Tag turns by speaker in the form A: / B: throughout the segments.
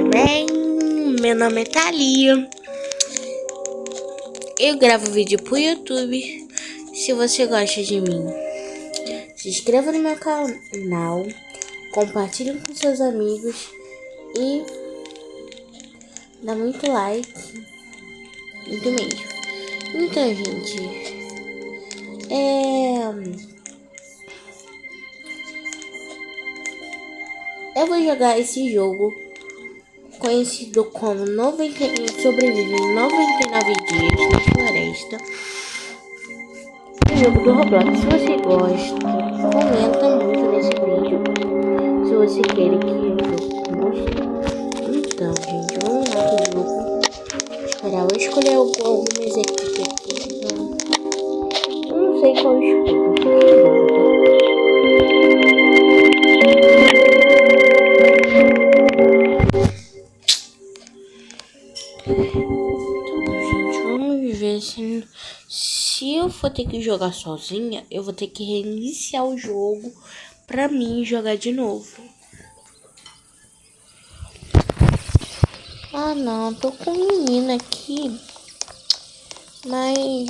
A: bem? Meu nome é Thalia. Eu gravo vídeo pro YouTube. Se você gosta de mim, se inscreva no meu canal, compartilhe com seus amigos e dá muito like, muito mesmo. Então, gente, eu vou jogar esse jogo conhecido como Sobrevive em 99 Dias na Floresta. O jogo do Roblox. Se você gosta, comenta muito nesse vídeo. Se você quer que eu goste. Então, gente, vamos lá pro jogo. Esperar eu escolher algumas equipes aqui. Eu não sei qual escolho. Se eu for ter que jogar sozinha, eu vou ter que reiniciar o jogo pra mim jogar de novo. Ah não, tô com um menino aqui, mas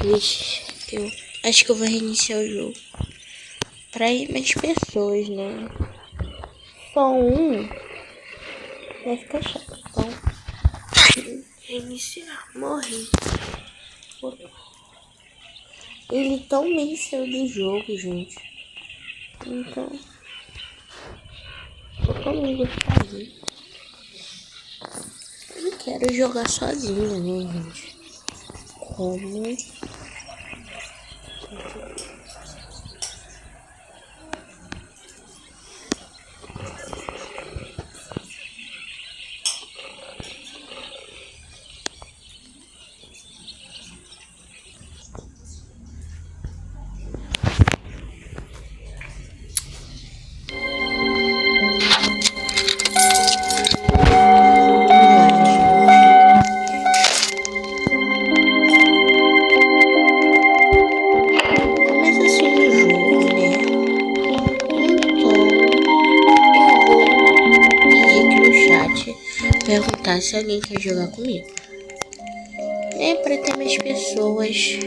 A: eu acho que eu vou reiniciar o jogo pra ir mais pessoas, né? Só um vai ficar chato, então reiniciar, morri. Ele também saiu do jogo, gente. Então, tô comigo fazer. Eu não quero jogar sozinha, né, gente? Como? Perguntar se alguém quer jogar comigo. É pra ter mais pessoas.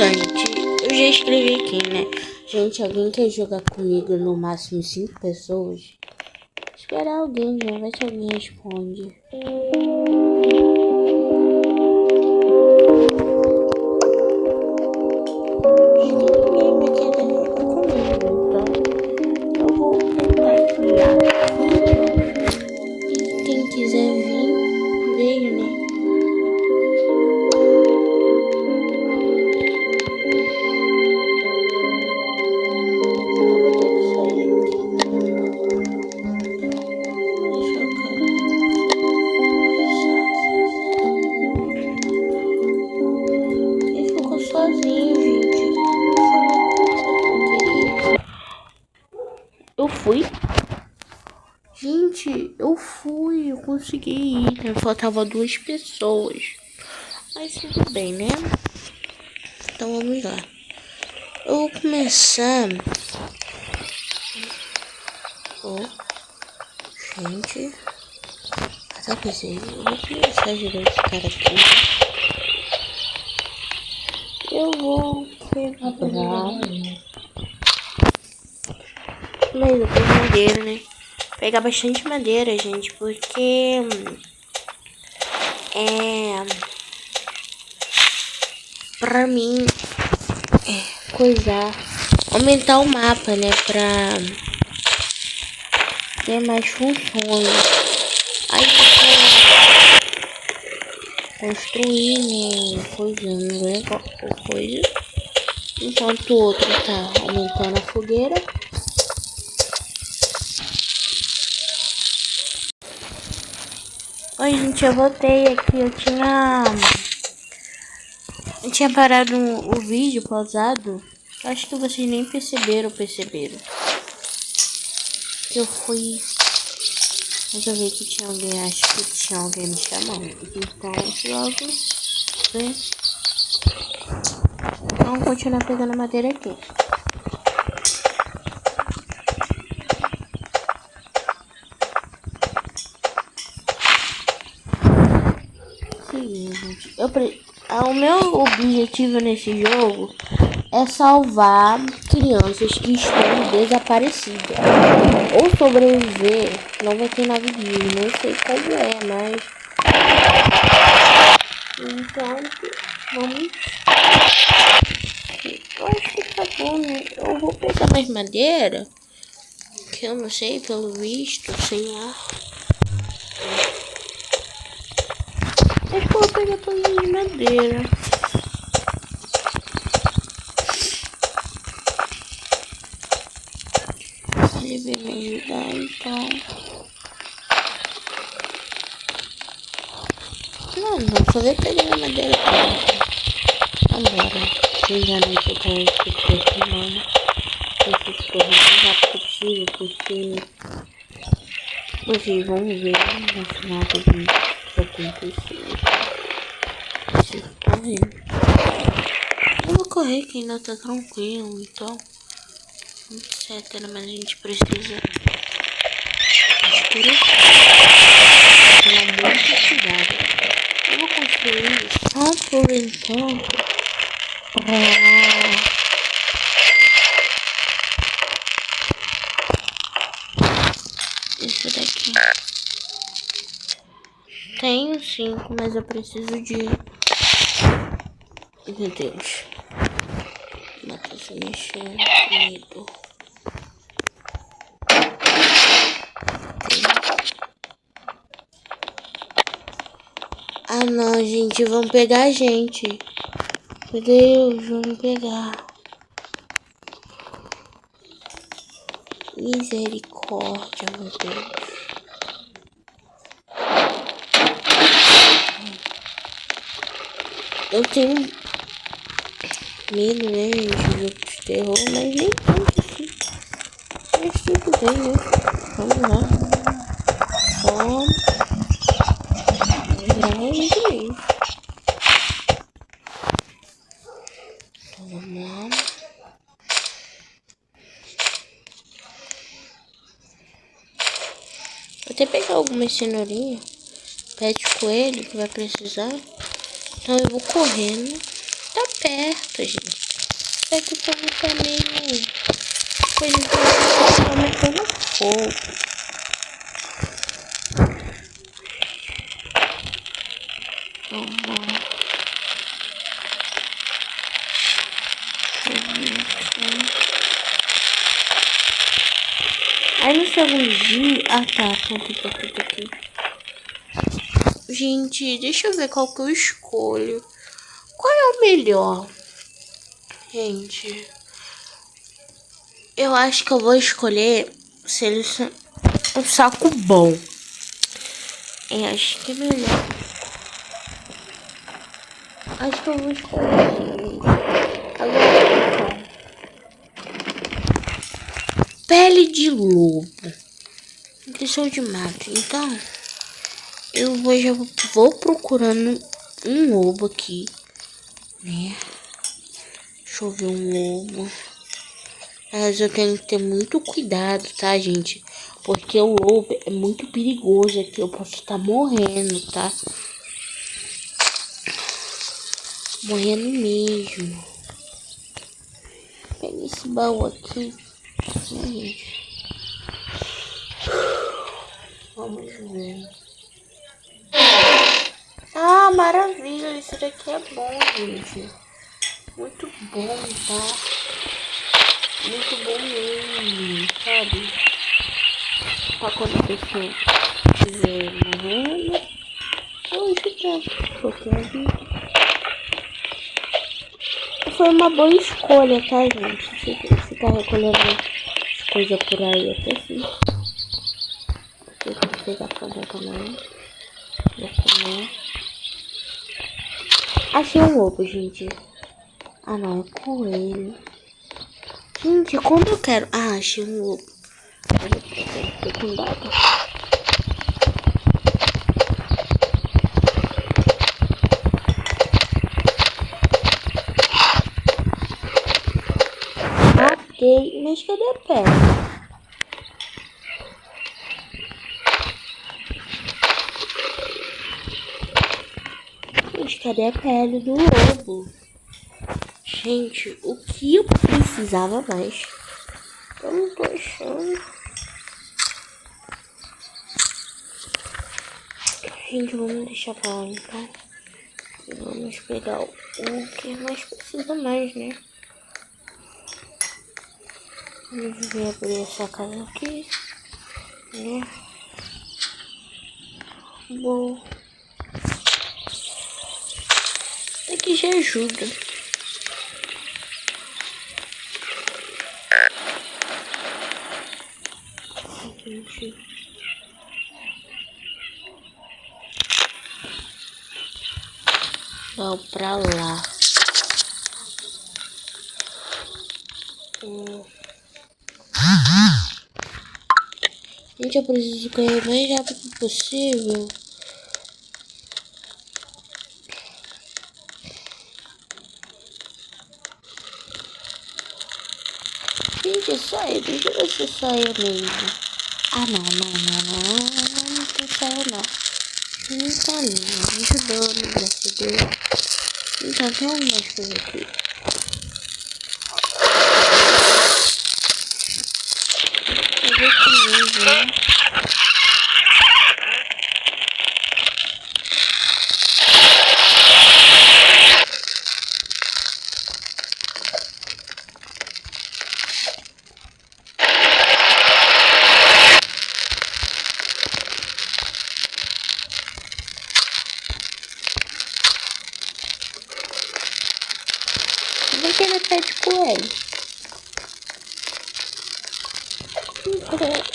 A: Gente, eu já escrevi aqui, né? Gente, alguém quer jogar comigo no máximo 5 pessoas? Esperar alguém, já vai se alguém responde. Ninguém vai querer jogar comigo, então eu vou tentar criar. E quem quiser vir, veio, né? Sozinho, gente. Eu fui. Gente, eu consegui ir, né? Faltava 2 pessoas. Mas tudo bem, né? Então vamos lá. Eu vou começar. Gente. Sabe o que eu vou começar a jogar esse cara aqui. Eu vou quebrar. Mas eu tenho madeira, né? Pegar bastante madeira, gente, porque pra mim coisar, aumentar o mapa, né? ter mais funções. Aí construir, né, coisa. Enquanto o outro tá aumentando a fogueira. Oi, gente, eu voltei aqui. Eu tinha parado o vídeo pausado. Acho que vocês nem perceberam. Que eu fui resolver que tinha alguém, acho que tinha alguém me chamando. Então, logo, né? Vamos continuar pegando madeira aqui. Sim, gente. O meu objetivo nesse jogo é salvar crianças que estão desaparecidas. Ou sobreviver 99 dias. Não sei como é, mas... Então, vamos... Eu acho que tá bom, né? Eu vou pegar mais madeira. Que eu não sei, pelo visto, sem ar. Acho que eu vou pegar todas as madeiras. Ele veio me ajudar, então. Não, só veio pegar a madeira pronta. Vambora. Já não tô com isso aqui, mano. Preciso correr o mais rápido possível, porque vocês vão ver no final do vídeo o que aconteceu. Preciso correr. Eu vou correr que ainda tá tranquilo, então. Etc, mas a gente precisa escurecer. Tomar muito cuidado. Eu vou construir só por enquanto pra... Isso daqui. Tenho 5, mas eu preciso de... Meu Deus. Mata se mexendo comigo. Ah não, gente, vão pegar a gente. Meu Deus, vão me pegar. Misericórdia, meu Deus. Eu tenho medo, né, gente, de jogo de terror, mas nem tanto assim. Mas tudo bem, né? Vamos lá. Só virar um mesmo. Então vamos lá. Vou até pegar algumas cenourinhas. Pede coelho que vai precisar. Então eu vou correndo. Tá perto, gente. É que o povo tá meio... Coisa que tá aumentando fogo. Aí no segundo dia... Ah tá, tudo aqui. Gente, deixa eu ver qual que eu escolho. Qual é o melhor? Gente, eu acho que eu vou escolher um saco bom. Eu acho que é melhor. Acho que eu vou escolher agora. Pele de lobo. Nutrição de mato. Então, já vou procurando um lobo aqui, né? Deixa eu ver um lobo. Mas eu tenho que ter muito cuidado, tá, gente? Porque o lobo é muito perigoso aqui. Eu posso estar morrendo, tá? Morrendo mesmo. Pega esse baú aqui. Gente. Vamos ver. Ah, maravilha. Isso daqui é bom, gente. Muito bom, tá? Muito bom mesmo, sabe? pra quando a pessoa estiver morrendo. Hoje tá um pouquinho a vida. Foi uma boa escolha, tá, gente? Ficar recolhendo as coisas por aí até assim. Eu vou pegar pra cá também. Vou comer. Achei um ovo, gente. Ah, não, é coelho. Gente, quando eu quero... Ah, achei um ovo. Tô com dado. Ok, mas cadê a pedra? Mas cadê a pele do ovo? Gente, o que eu precisava mais? Eu não tô achando. Gente, vamos deixar pra lá então. Vamos pegar o que mais precisa mais, né? Vamos ver abrir essa casa aqui, né? Bom. Aqui já ajuda. Gente. Vamos pra lá. Gente, eu preciso correr o mais rápido possível. Gente, sai, deixa eu ver se saiu mesmo. Ah, não tem saiu não. Não tá ali, me ajudou, me ajudou. Então tem algumas coisas aqui. Eu vou comer, né? Vem que ele tá de coelho.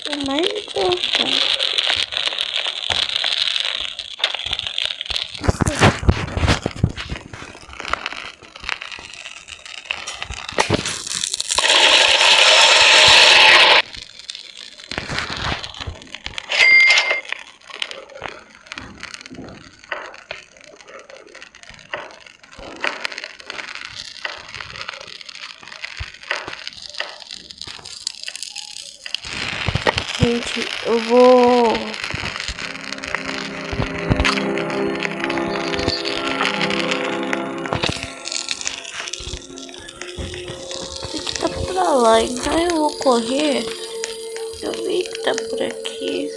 A: O mais importante. Gente, eu vou... Aqui tá pra lá, então eu vou correr. Eu vi que tá por aqui.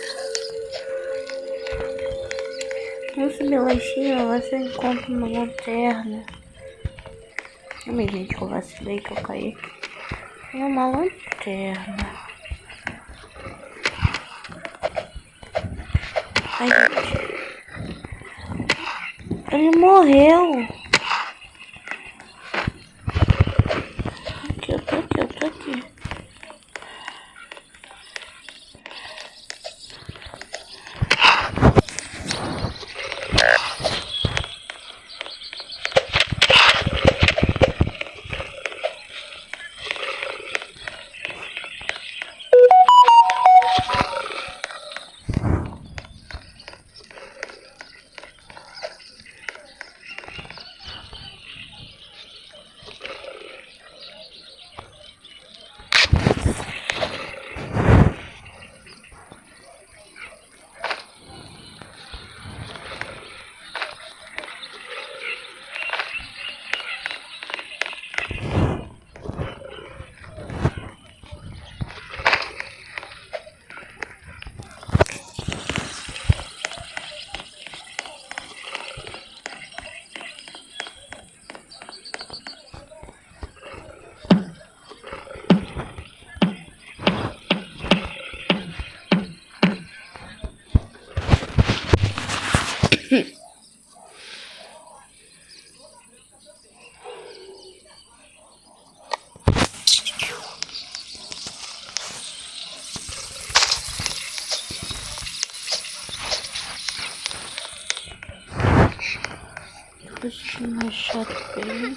A: Vamos subir lá em cima, ver se eu encontro uma lanterna. Ai, gente, que eu vacilei, que eu caí aqui. Tem uma lanterna. Ai, gente. Ele morreu. Aqui, eu tô aqui, eu tô aqui. Puxa, mais chato bem.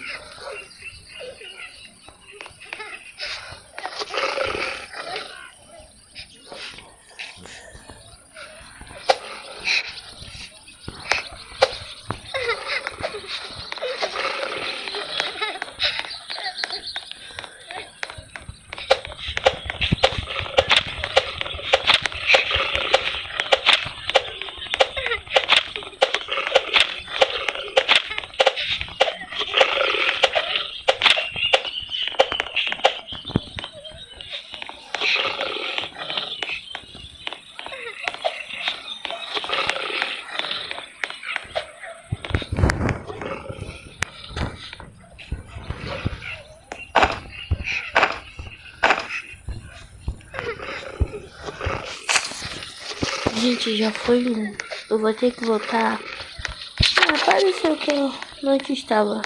A: Gente, já foi um. Eu vou ter que voltar. Ah, apareceu que eu não estava.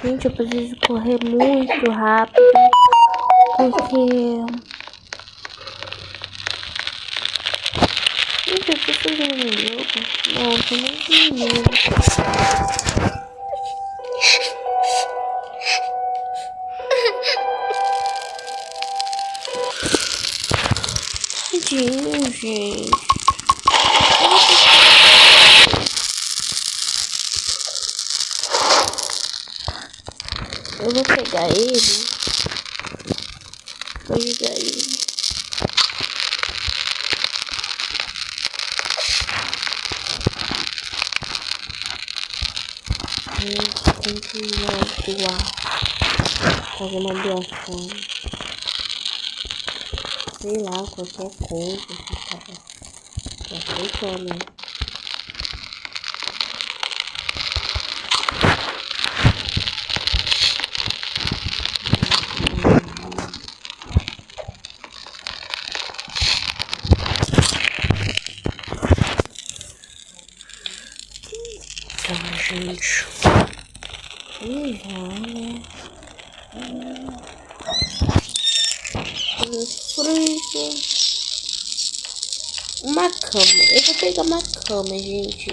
A: Gente, eu preciso correr muito rápido. Porque... Gente, eu tô fazendo um jogo. Não, tô muito menino. Tadinho, gente. Eu vou pegar ele. Vou jogar ele. Gente, tem que doar. Fazer uma doação. Sei lá, qualquer coisa que tava aceitando. Então, gente, né? Uma cama. Eu vou pegar uma cama, gente.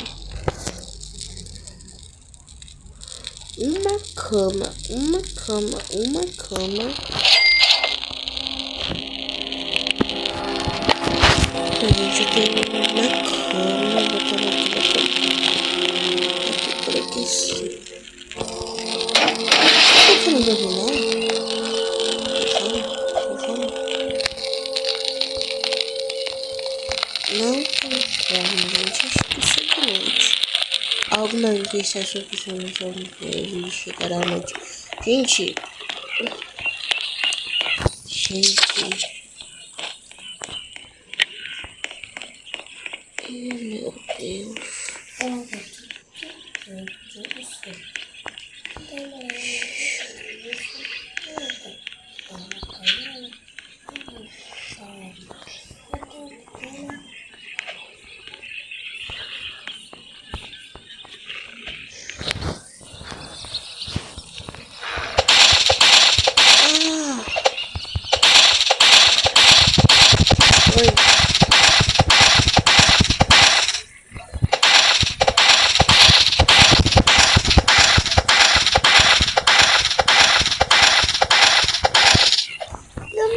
A: Uma cama. A gente tem uma cama. Vou botar aqui sim. Você não dormiu, não? Não tem fome, gente. Acho que simplesmente alguma vez você achou que você não vai chegar à noite. Gente. Meu Deus.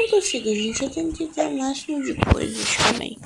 A: Consigo, gente. Eu tenho que ter o máximo de coisas também.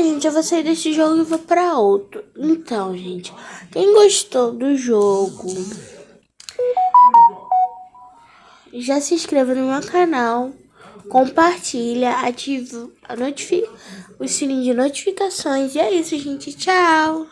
A: gente, eu vou sair desse jogo e vou pra outro. Então, gente, quem gostou do jogo, já se inscreva no meu canal, compartilha, ativa o sininho de notificações. E é isso, gente. Tchau!